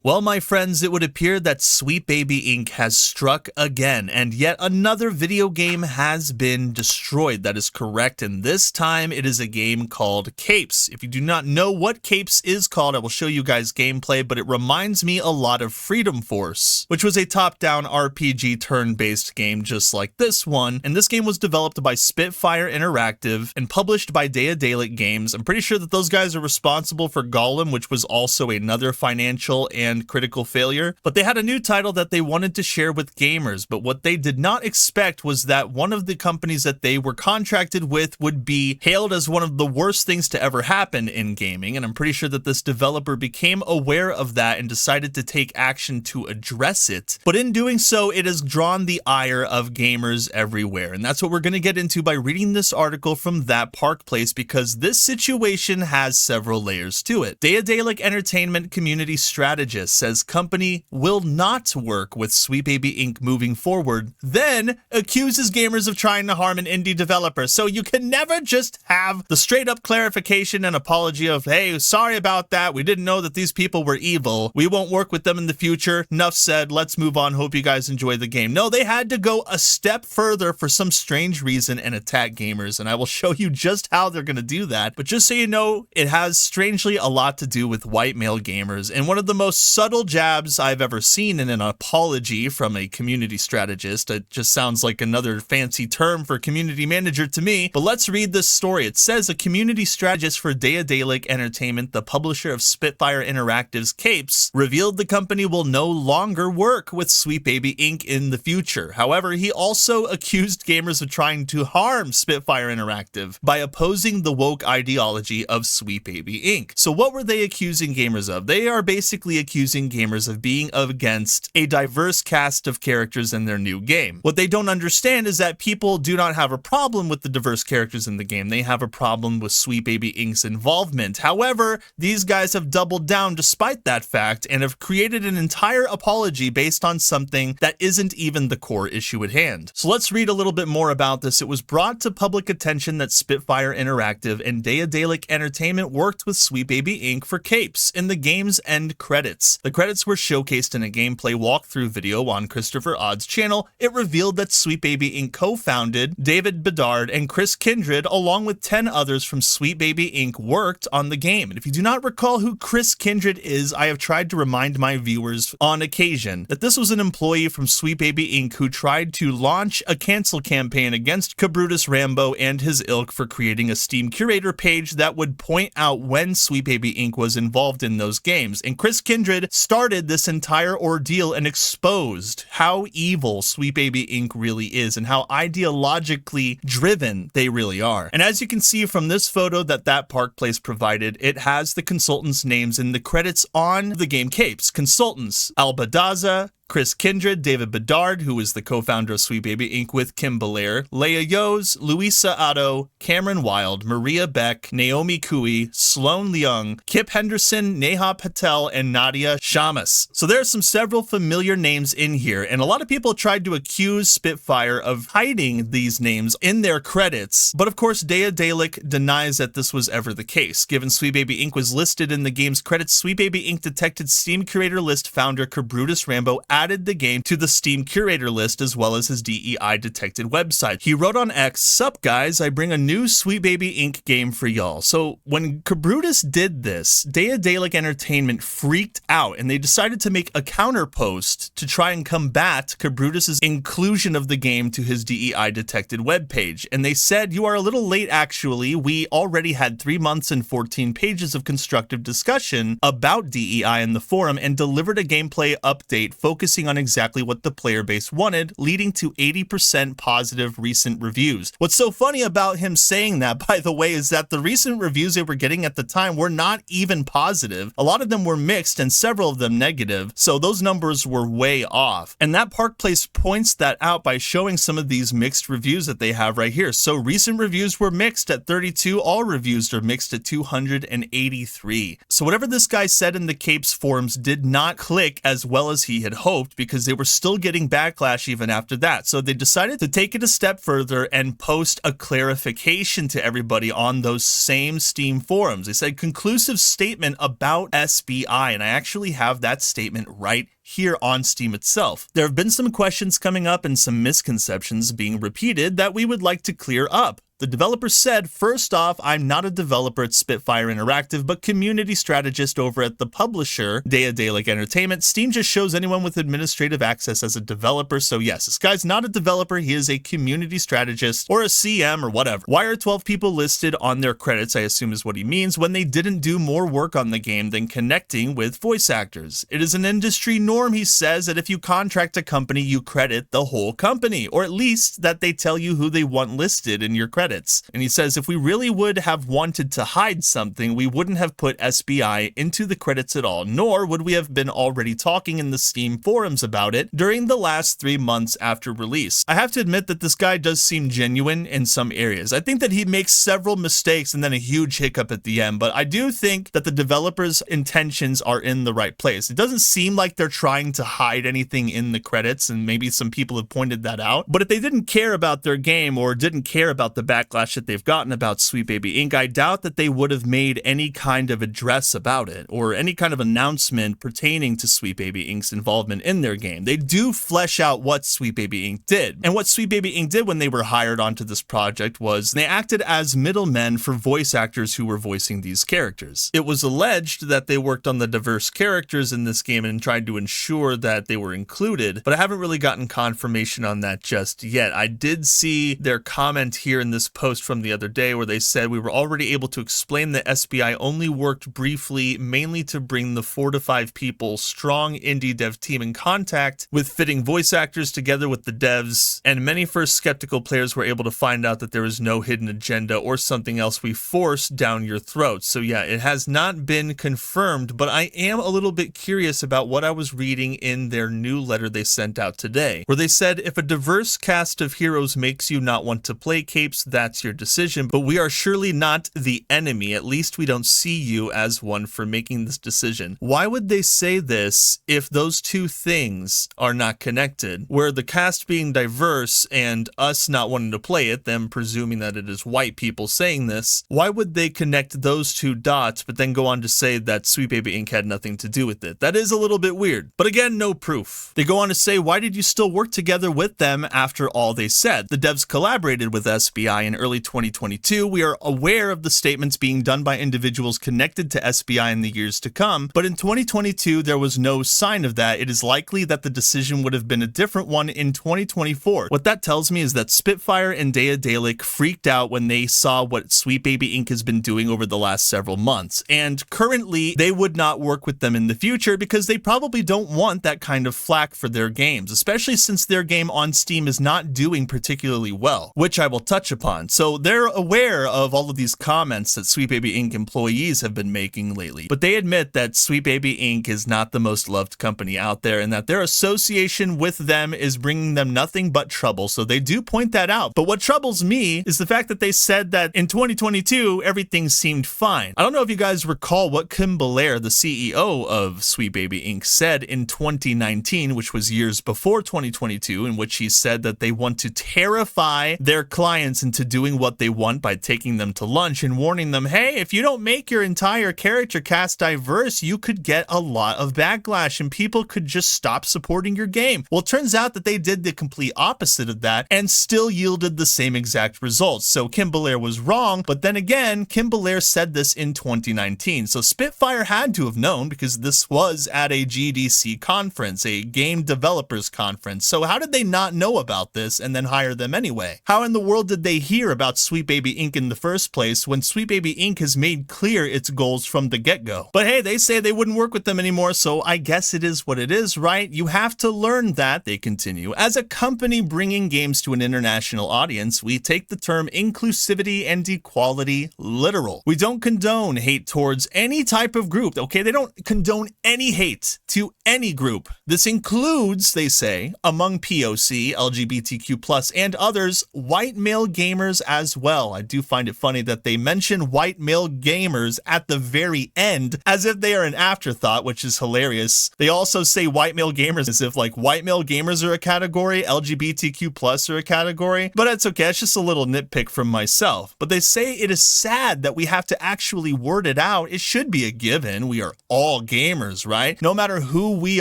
Well, my friends, it would appear that Sweet Baby Inc. has struck again, and yet another video game has been destroyed. That is correct, and this time it is a game called Capes. If you do not know what Capes is called, I will show you guys gameplay, but it reminds me a lot of Freedom Force, which was a top-down RPG turn-based game just like this one, and this game was developed by Spitfire Interactive and published by Daedalic Games. I'm pretty sure that those guys are responsible for Golem, which was also another financial and critical failure, but they had a new title that they wanted to share with gamers. But what they did not expect was that one of the companies that they were contracted with would be hailed as one of the worst things to ever happen in gaming, and I'm pretty sure that this developer became aware of that and decided to take action to address it. But in doing so, it has drawn the ire of gamers everywhere, and that's what we're going to get into by reading this article from That Park Place, because this situation has several layers to it. Daedalic Entertainment Community Strategist says company will not work with Sweet Baby Inc. moving forward, then accuses gamers of trying to harm an indie developer. So you can never just have the straight up clarification and apology of, hey, sorry about that, we didn't know that these people were evil, we won't work with them in the future, enough said, let's move on, hope you guys enjoy the game. No, they had to go a step further for some strange reason and attack gamers, and I will show you just how they're going to do that. But just so you know, it has strangely a lot to do with white male gamers, and one of the most subtle jabs I've ever seen in an apology from a community strategist. It just sounds like another fancy term for community manager to me, but let's read this story. It says a community strategist for Daedalic Entertainment, the publisher of Spitfire Interactive's Capes, revealed the company will no longer work with Sweet Baby Inc. in the future. However, he also accused gamers of trying to harm Spitfire Interactive by opposing the woke ideology of Sweet Baby Inc. So what were they accusing gamers of? They are basically accusing gamers of being against a diverse cast of characters in their new game. What they don't understand is that people do not have a problem with the diverse characters in the game. They have a problem with Sweet Baby Inc.'s involvement. However, these guys have doubled down despite that fact and have created an entire apology based on something that isn't even the core issue at hand. So let's read a little bit more about this. It was brought to public attention that Spitfire Interactive and Daedalic Entertainment worked with Sweet Baby Inc. for Capes in the game's end credits. The credits were showcased in a gameplay walkthrough video on Christopher Odd's channel. It revealed that Sweet Baby Inc. co-founded David Bedard and Chris Kindred, along with 10 others from Sweet Baby Inc. worked on the game. And if you do not recall who Chris Kindred is, I have tried to remind my viewers on occasion that this was an employee from Sweet Baby Inc. who tried to launch a cancel campaign against Cabrutus Rambo and his ilk for creating a Steam curator page that would point out when Sweet Baby Inc. was involved in those games. And Chris Kindred started this entire ordeal and exposed how evil Sweet Baby Inc. really is and how ideologically driven they really are. And as you can see from this photo that Park Place provided, it has the consultants' names in the credits on the game Capes. Consultants: Albadaza, Chris Kindred, David Bedard, who is the co-founder of Sweet Baby Inc. with Kim Belair, Leia Yos, Louisa Otto, Cameron Wild, Maria Beck, Naomi Cui, Sloan Leung, Kip Henderson, Neha Patel, and Nadia Shamas. So there are several familiar names in here, and a lot of people tried to accuse Spitfire of hiding these names in their credits, but of course Daedalic denies that this was ever the case. Given Sweet Baby Inc. was listed in the game's credits, Sweet Baby Inc. detected Steam Curator List founder Cabrutus Rambo added the game to the Steam Curator List as well as his DEI detected website. He wrote on X, "Sup guys, I bring a new Sweet Baby Inc. game for y'all." So when Cabrutus did this, Daedalic Entertainment freaked out and they decided to make a counter post to try and combat Cabrutus's inclusion of the game to his DEI detected webpage. And they said, "You are a little late actually. We already had 3 months and 14 pages of constructive discussion about DEI in the forum and delivered a gameplay update focusing on exactly what the player base wanted, leading to 80% positive recent reviews." What's so funny about him saying that, by the way, is that the recent reviews they were getting at the time were not even positive. A lot of them were mixed and several of them negative, so those numbers were way off. And that Park Place points that out by showing some of these mixed reviews that they have right here. So recent reviews were mixed at 32, all reviews are mixed at 283. So whatever this guy said in the Capes forums did not click as well as he had hoped. hoped because they were still getting backlash even after that. So they decided to take it a step further and post a clarification to everybody on those same Steam forums. They said conclusive statement about SBI, and I actually have that statement right here on Steam itself. There have been some questions coming up and some misconceptions being repeated that we would like to clear up. The developer said, first off, I'm not a developer at Spitfire Interactive, but community strategist over at the publisher, Daedalic Entertainment. Steam just shows anyone with administrative access as a developer, so yes, this guy's not a developer, he is a community strategist, or a CM, or whatever. Why are 12 people listed on their credits, I assume is what he means, when they didn't do more work on the game than connecting with voice actors? It is an industry norm, he says, that if you contract a company, you credit the whole company, or at least that they tell you who they want listed in your credits. And he says if we really would have wanted to hide something, we wouldn't have put SBI into the credits at all, nor would we have been already talking in the Steam forums about it during the last 3 months after release. I have to admit that this guy does seem genuine in some areas. I think that he makes several mistakes and then a huge hiccup at the end, but I do think that the developer's intentions are in the right place. It doesn't seem like they're trying to hide anything in the credits, and maybe some people have pointed that out. But if they didn't care about their game or didn't care about the backlash that they've gotten about Sweet Baby Inc., I doubt that they would have made any kind of address about it or any kind of announcement pertaining to Sweet Baby Inc.'s involvement in their game. They do flesh out what Sweet Baby Inc. did. And what Sweet Baby Inc. did when they were hired onto this project was they acted as middlemen for voice actors who were voicing these characters. It was alleged that they worked on the diverse characters in this game and tried to ensure that they were included, but I haven't really gotten confirmation on that just yet. I did see their comment here in this post from the other day where they said we were already able to explain that SBI only worked briefly, mainly to bring the 4 to 5 people strong indie dev team in contact with fitting voice actors together with the devs, and many first skeptical players were able to find out that there was no hidden agenda or something else we forced down your throats. So yeah, it has not been confirmed, but I am a little bit curious about what I was reading in their new letter they sent out today, where they said if a diverse cast of heroes makes you not want to play capes, that's your decision, but we are surely not the enemy. At least we don't see you as one for making this decision. Why would they say this if those two things are not connected? Where the cast being diverse and us not wanting to play it, them presuming that it is white people saying this, why would they connect those two dots but then go on to say that Sweet Baby Inc. had nothing to do with it? That is a little bit weird. But again, no proof. They go on to say, why did you still work together with them after all they said? The devs collaborated with SBI in early 2022. We are aware of the statements being done by individuals connected to SBI in the years to come, but in 2022 there was no sign of that. It is likely that the decision would have been a different one in 2024. What that tells me is that Spitfire and Daedalic freaked out when they saw what Sweet Baby Inc. has been doing over the last several months, and currently they would not work with them in the future because they probably don't want that kind of flack for their games, especially since their game on Steam is not doing particularly well, which I will touch upon. So they're aware of all of these comments that Sweet Baby Inc. employees have been making lately, but they admit that Sweet Baby Inc. is not the most loved company out there and that their association with them is bringing them nothing but trouble, so they do point that out. But what troubles me is the fact that they said that in 2022 everything seemed fine. I don't know if you guys recall what Kim Belair, the CEO of Sweet Baby Inc., said in 2019, which was years before 2022, in which he said that they want to terrify their clients into doing what they want by taking them to lunch and warning them, hey, if you don't make your entire character cast diverse, you could get a lot of backlash and people could just stop supporting your game. Well, it turns out that they did the complete opposite of that and still yielded the same exact results. So Kim Belair was wrong, but then again, Kim Belair said this in 2019. So Spitfire had to have known because this was at a GDC conference, a game developers conference. So how did they not know about this and then hire them anyway? How in the world did they hear about Sweet Baby Inc. in the first place when Sweet Baby Inc. has made clear its goals from the get-go? But hey, they say they wouldn't work with them anymore, so I guess it is what it is, right? You have to learn that, they continue. As a company bringing games to an international audience, we take the term inclusivity and equality literal. We don't condone hate towards any type of group, okay? They don't condone any hate to any group. This includes, they say, among POC, LGBTQ+, and others, white male gamers gamers as well. I do find it funny that they mention white male gamers at the very end as if they are an afterthought, which is hilarious. They also say white male gamers as if like white male gamers are a category, LGBTQ plus are a category, but it's okay. It's just a little nitpick from myself. But they say it is sad that we have to actually word it out. It should be a given. We are all gamers, right? No matter who we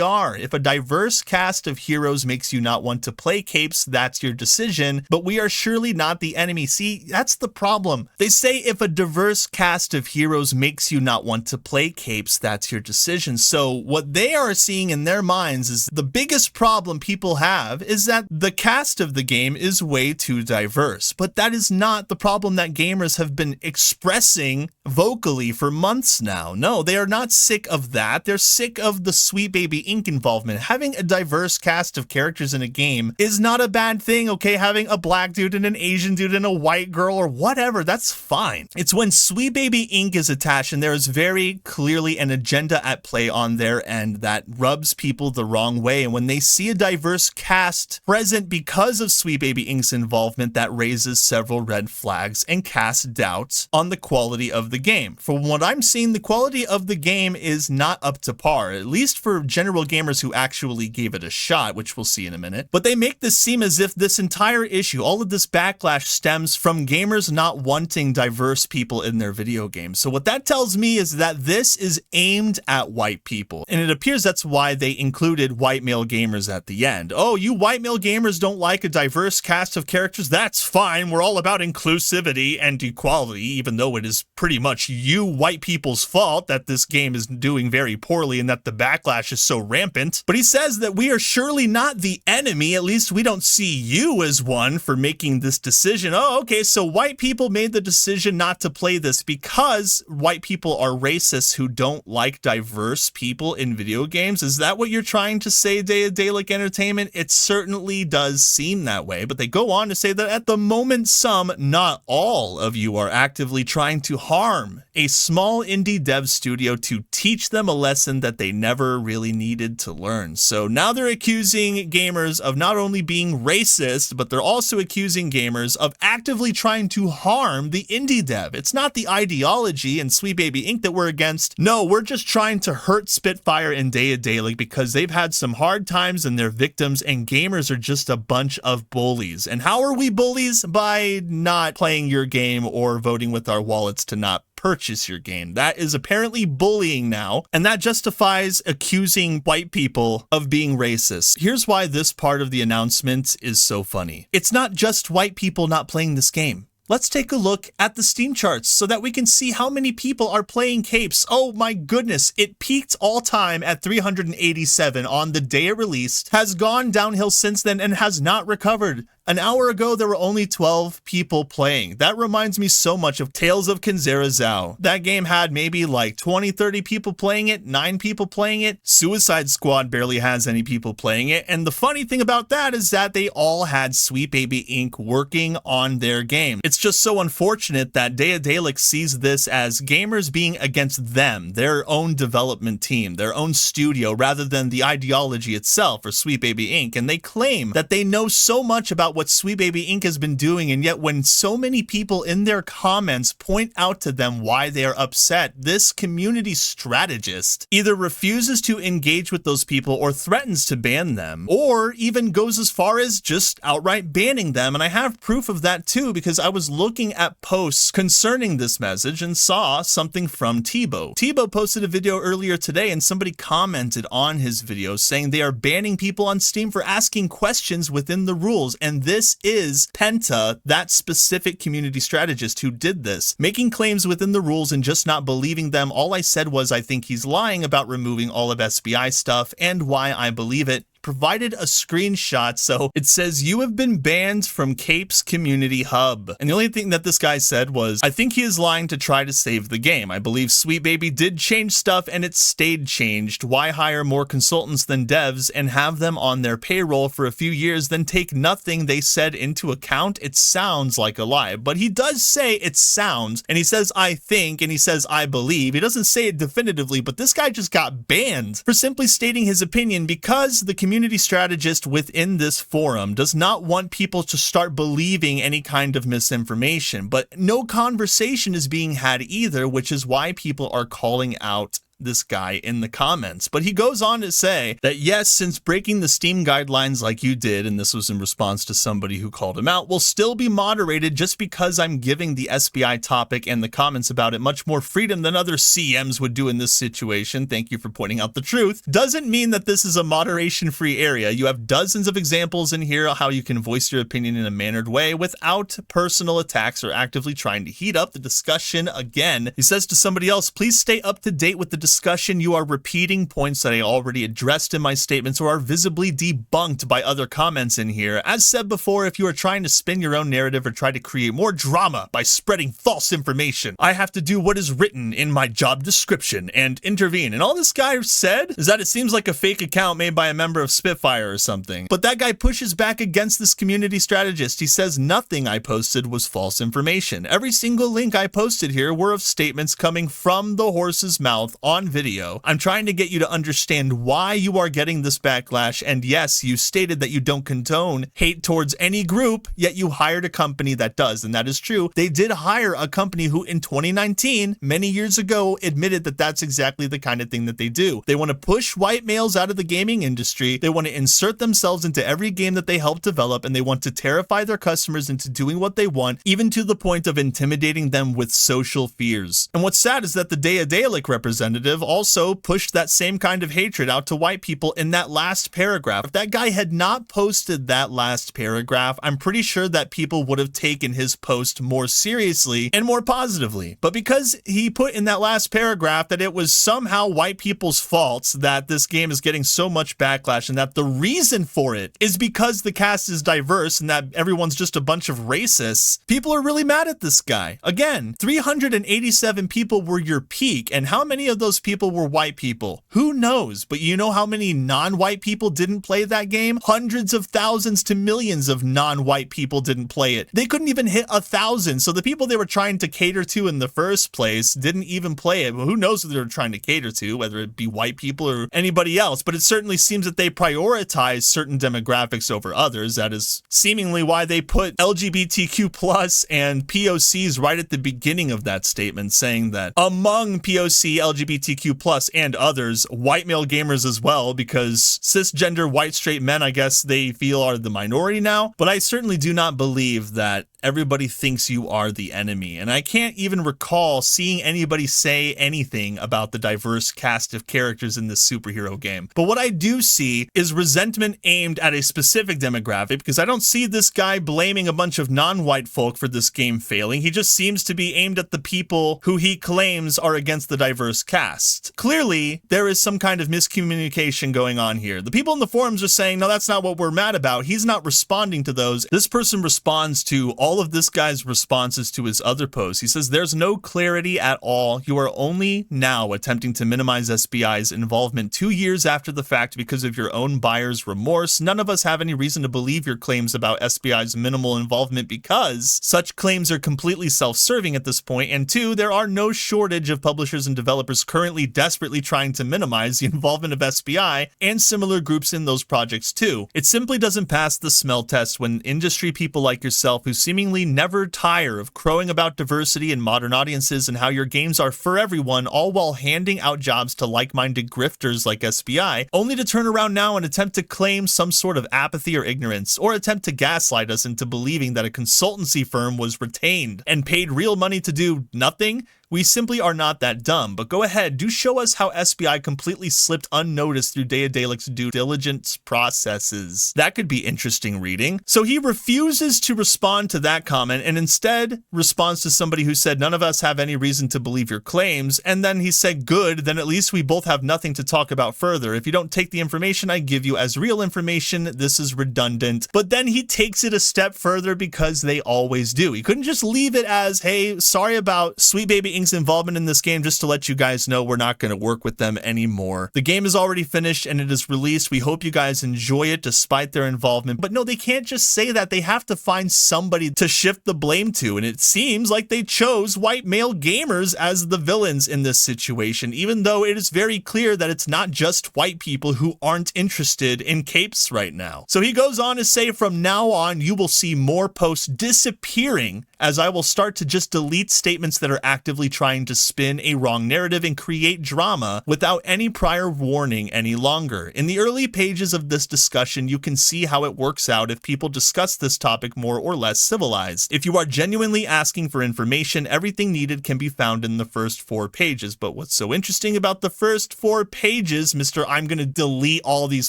are. If a diverse cast of heroes makes you not want to play capes, that's your decision, but we are surely not the enemy. See, that's the problem. They say if a diverse cast of heroes makes you not want to play capes, that's your decision. So what they are seeing in their minds is the biggest problem people have is that the cast of the game is way too diverse. But that is not the problem that gamers have been expressing vocally for months now. No, they are not sick of that. They're sick of the Sweet Baby Inc. involvement. Having a diverse cast of characters in a game is not a bad thing, okay? Having a black dude and an Asian dude and a white girl or whatever, that's fine. It's when Sweet Baby Inc. is attached and there is very clearly an agenda at play on their end that rubs people the wrong way. And when they see a diverse cast present because of Sweet Baby Inc.'s involvement, that raises several red flags and casts doubts on the quality of the game. From what I'm seeing, the quality of the game is not up to par, at least for general gamers who actually gave it a shot, which we'll see in a minute. But they make this seem as if this entire issue, all of this backlash stems from gamers not wanting diverse people in their video games. So what that tells me is that this is aimed at white people. And it appears that's why they included white male gamers at the end. Oh, you white male gamers don't like a diverse cast of characters? That's fine. We're all about inclusivity and equality, even though it is pretty much you white people's fault that this game is doing very poorly and that the backlash is so rampant. But he says that we are surely not the enemy. At least we don't see you as one for making this decision. Oh, okay, so white people made the decision not to play this because white people are racists who don't like diverse people in video games. Is that what you're trying to say, Daedalic Entertainment? It certainly does seem that way, but they go on to say that at the moment, some, not all of you are actively trying to harm a small indie dev studio to teach them a lesson that they never really needed to learn. So now they're accusing gamers of not only being racist, but they're also accusing gamers of actively trying to harm the indie dev. It's not the ideology and Sweet Baby Inc. that we're against. No, we're just trying to hurt Spitfire and Daedalic because they've had some hard times and they're victims, and gamers are just a bunch of bullies. And how are we bullies? By not playing your game or voting with our wallets to not purchase your game. That is apparently bullying now, and that justifies accusing white people of being racist. Here's why this part of the announcement is so funny. It's not just white people not playing this game. Let's take a look at the Steam charts so that we can see how many people are playing capes. Oh my goodness, it peaked all time at 387 on the day it released, has gone downhill since then and has not recovered. An hour ago, there were only 12 people playing. That reminds me so much of Tales of Kinzera. That game had maybe like 20, 30 people playing it, 9 people playing it. Suicide Squad barely has any people playing it. And the funny thing about that is that they all had Sweet Baby Inc. working on their game. It's just so unfortunate that Daedalic sees this as gamers being against them, their own development team, their own studio, rather than the ideology itself or Sweet Baby Inc. And they claim that they know so much about what Sweet Baby Inc. has been doing, and yet when so many people in their comments point out to them why they are upset, this community strategist either refuses to engage with those people or threatens to ban them, or even goes as far as just outright banning them. And I have proof of that too, because I was looking at posts concerning this message and saw something from Tebow. Tebow posted a video earlier today and somebody commented on his video saying they are banning people on Steam for asking questions within the rules, and this is Penta, that specific community strategist who did this, making claims within the rules and just not believing them. All I said was I think he's lying about removing all of SBI stuff and why I believe it. Provided a screenshot, so it says you have been banned from Cape's Community Hub. And the only thing that this guy said was, I think he is lying to try to save the game. I believe Sweet Baby did change stuff and it stayed changed. Why hire more consultants than devs and have them on their payroll for a few years then take nothing they said into account? It sounds like a lie, but he does say it sounds, and he says I think, and he says I believe. He doesn't say it definitively, but this guy just got banned for simply stating his opinion because the community community strategist within this forum does not want people to start believing any kind of misinformation, but no conversation is being had either, which is why people are calling out this guy in the comments. But he goes on to say that yes, since breaking the Steam guidelines like you did, and this was in response to somebody who called him out, will still be moderated just because I'm giving the SBI topic and the comments about it much more freedom than other CMs would do in this situation. Thank you for pointing out the truth. Doesn't mean that this is a moderation-free area. You have dozens of examples in here how you can voice your opinion in a mannered way without personal attacks or actively trying to heat up the discussion again. He says to somebody else, please stay up to date with the discussion. You are repeating points that I already addressed in my statements or are visibly debunked by other comments in here. As said before, if you are trying to spin your own narrative or try to create more drama by spreading false information, I have to do what is written in my job description and intervene. And all this guy said is that it seems like a fake account made by a member of Spitfire or something. But that guy pushes back against this community strategist. He says nothing I posted was false information. Every single link I posted here were of statements coming from the horse's mouth on video. I'm trying to get you to understand why you are getting this backlash, and yes, you stated that you don't condone hate towards any group, yet you hired a company that does, and that is true. They did hire a company who in 2019, many years ago, admitted that that's exactly the kind of thing that they do. They want to push white males out of the gaming industry, they want to insert themselves into every game that they help develop, and they want to terrify their customers into doing what they want, even to the point of intimidating them with social fears. And what's sad is that the Daedalic representative also pushed that same kind of hatred out to white people in that last paragraph. If that guy had not posted that last paragraph, I'm pretty sure that people would have taken his post more seriously and more positively. But because he put in that last paragraph that it was somehow white people's faults that this game is getting so much backlash, and that the reason for it is because the cast is diverse and that everyone's just a bunch of racists, people are really mad at this guy. Again, 387 people were your peak, and how many of those people were white people? Who knows? But you know how many non-white people didn't play that game? Hundreds of thousands to millions of non-white people didn't play it. They couldn't even hit 1,000. So the people they were trying to cater to in the first place didn't even play it. Well, who knows who they were trying to cater to, whether it be white people or anybody else. But it certainly seems that they prioritize certain demographics over others. That is seemingly why they put LGBTQ plus and POCs right at the beginning of that statement, saying that among POC, LGBTQ plus and others, white male gamers as well, because cisgender white straight men, I guess they feel, are the minority now. But I certainly do not believe that everybody thinks you are the enemy. And I can't even recall seeing anybody say anything about the diverse cast of characters in this superhero game. But what I do see is resentment aimed at a specific demographic, because I don't see this guy blaming a bunch of non-white folk for this game failing. He just seems to be aimed at the people who he claims are against the diverse cast. Clearly, there is some kind of miscommunication going on here. The people in the forums are saying, no, that's not what we're mad about. He's not responding to those. This person responds to all of this guy's responses to his other posts. He says, there's no clarity at all. You are only now attempting to minimize SBI's involvement 2 years after the fact because of your own buyer's remorse. None of us have any reason to believe your claims about SBI's minimal involvement because such claims are completely self-serving at this point. And two, there are no shortage of publishers and developers currently desperately trying to minimize the involvement of SBI and similar groups in those projects too. It simply doesn't pass the smell test when industry people like yourself, who seemingly never tire of crowing about diversity and modern audiences and how your games are for everyone, all while handing out jobs to like-minded grifters like SBI, only to turn around now and attempt to claim some sort of apathy or ignorance, or attempt to gaslight us into believing that a consultancy firm was retained and paid real money to do nothing. We simply are not that dumb, but go ahead, do show us how SBI completely slipped unnoticed through Daedalic's due diligence processes. That could be interesting reading. So he refuses to respond to that comment and instead responds to somebody who said, none of us have any reason to believe your claims. And then he said, good, then at least we both have nothing to talk about further. If you don't take the information I give you as real information, this is redundant. But then he takes it a step further because they always do. He couldn't just leave it as, hey, sorry about Sweet Baby Ink's involvement in this game, just to let you guys know, we're not going to work with them anymore. The game is already finished and it is released. We hope you guys enjoy it despite their involvement. But no, they can't just say that. They have to find somebody to shift the blame to. And it seems like they chose white male gamers as the villains in this situation, even though it is very clear that it's not just white people who aren't interested in capes right now. So he goes on to say, from now on, you will see more posts disappearing as I will start to just delete statements that are actively trying to spin a wrong narrative and create drama without any prior warning any longer. In the early pages of this discussion, you can see how it works out if people discuss this topic more or less civilized. If you are genuinely asking for information, everything needed can be found in the first 4 pages. But what's so interesting about the first 4 pages, Mr. I'm going to delete all these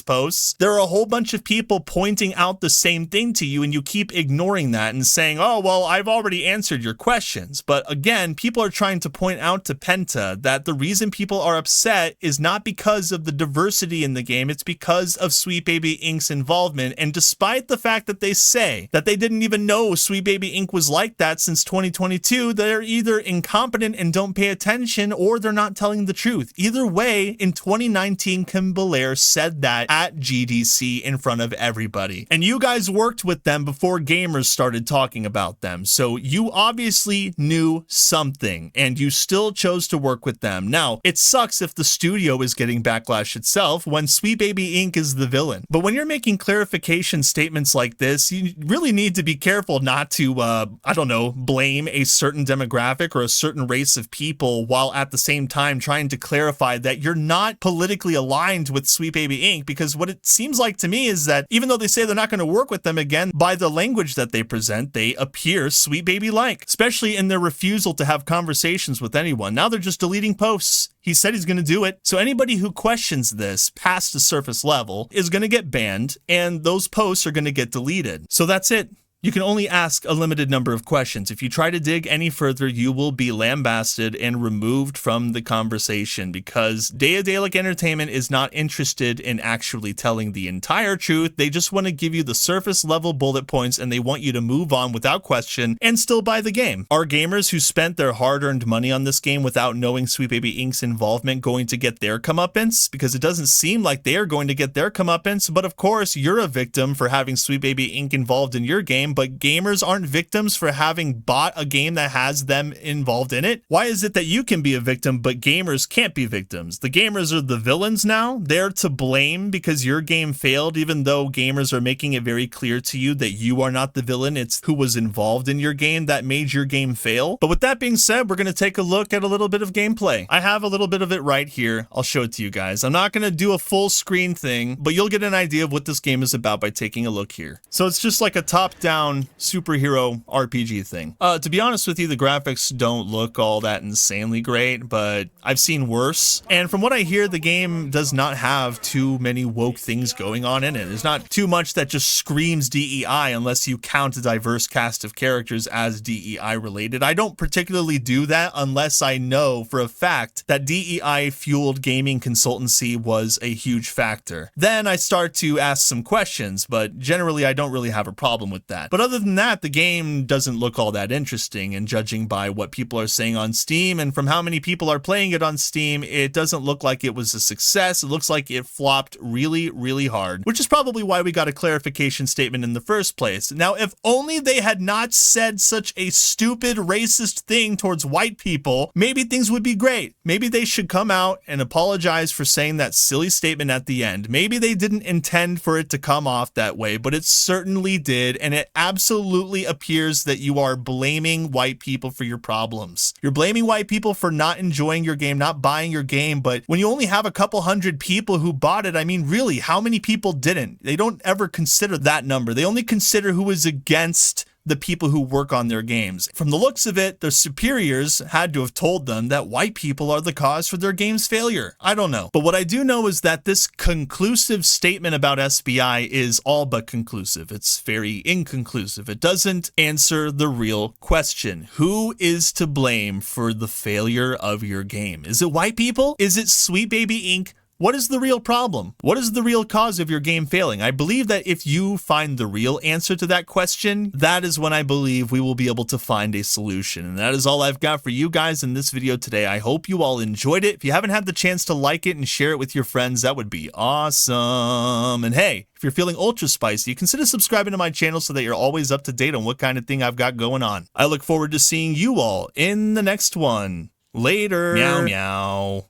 posts, there are a whole bunch of people pointing out the same thing to you and you keep ignoring that and saying, oh, well, I've already answered your questions. But again, people are trying to point out to Penta that the reason people are upset is not because of the diversity in the game, it's because of Sweet Baby Ink's involvement. And despite the fact that they say that they didn't even know Sweet Baby Ink was like that since 2022, they're either incompetent and don't pay attention or they're not telling the truth. Either way, in 2019, Kim Belair said that at GDC in front of everybody. And you guys worked with them before gamers started talking about them. So you obviously knew something and you still chose to work with them. Now, it sucks if the studio is getting backlash itself when Sweet Baby Ink is the villain. But when you're making clarification statements like this, you really need to be careful not to, I don't know, blame a certain demographic or a certain race of people while at the same time trying to clarify that you're not politically aligned with Sweet Baby Ink, because what it seems like to me is that even though they say they're not going to work with them again, by the language that they present, they appear Sweet Baby-like, especially in their refusal to have conversations with anyone. Now they're just deleting posts. He said he's going to do it. So anybody who questions this past the surface level is going to get banned and those posts are going to get deleted. So that's it. You can only ask a limited number of questions. If you try to dig any further, you will be lambasted and removed from the conversation, because Daedalic Entertainment is not interested in actually telling the entire truth. They just want to give you the surface level bullet points and they want you to move on without question and still buy the game. Are gamers who spent their hard-earned money on this game without knowing Sweet Baby Ink's involvement going to get their comeuppance? Because it doesn't seem like they are going to get their comeuppance, but of course you're a victim for having Sweet Baby Ink involved in your game, but gamers aren't victims for having bought a game that has them involved in it? Why is it that you can be a victim, but gamers can't be victims? The gamers are the villains now? They're to blame because your game failed, even though gamers are making it very clear to you that you are not the villain. It's who was involved in your game that made your game fail. But with that being said, we're going to take a look at a little bit of gameplay. I have a little bit of it right here. I'll show it to you guys. I'm not going to do a full screen thing, but you'll get an idea of what this game is about by taking a look here. So it's just like a top-down superhero RPG thing. To be honest with you, the graphics don't look all that insanely great, but I've seen worse. And from what I hear, the game does not have too many woke things going on in it. There's not too much that just screams DEI unless you count a diverse cast of characters as DEI related. I don't particularly do that unless I know for a fact that DEI fueled gaming consultancy was a huge factor. Then I start to ask some questions, but generally I don't really have a problem with that. But other than that, the game doesn't look all that interesting, and judging by what people are saying on Steam and from how many people are playing it on Steam, it doesn't look like it was a success. It looks like it flopped really, really hard, which is probably why we got a clarification statement in the first place. Now, if only they had not said such a stupid racist thing towards white people, maybe things would be great. Maybe they should come out and apologize for saying that silly statement at the end. Maybe they didn't intend for it to come off that way, but it certainly did, and it absolutely appears that you are blaming white people for your problems. You're blaming white people for not enjoying your game, not buying your game, but when you only have a couple hundred people who bought it, I mean, really, how many people didn't? They don't ever consider that number. They only consider who is against the people who work on their games. From the looks of it, their superiors had to have told them that white people are the cause for their game's failure. I don't know. But what I do know is that this conclusive statement about SBI is all but conclusive. It's very inconclusive. It doesn't answer the real question. Who is to blame for the failure of your game? Is it white people? Is it Sweet Baby Ink What is the real problem? What is the real cause of your game failing? I believe that if you find the real answer to that question, that is when I believe we will be able to find a solution. And that is all I've got for you guys in this video today. I hope you all enjoyed it. If you haven't had the chance to like it and share it with your friends, that would be awesome. And hey, if you're feeling ultra spicy, consider subscribing to my channel so that you're always up to date on what kind of thing I've got going on. I look forward to seeing you all in the next one. Later. Meow meow.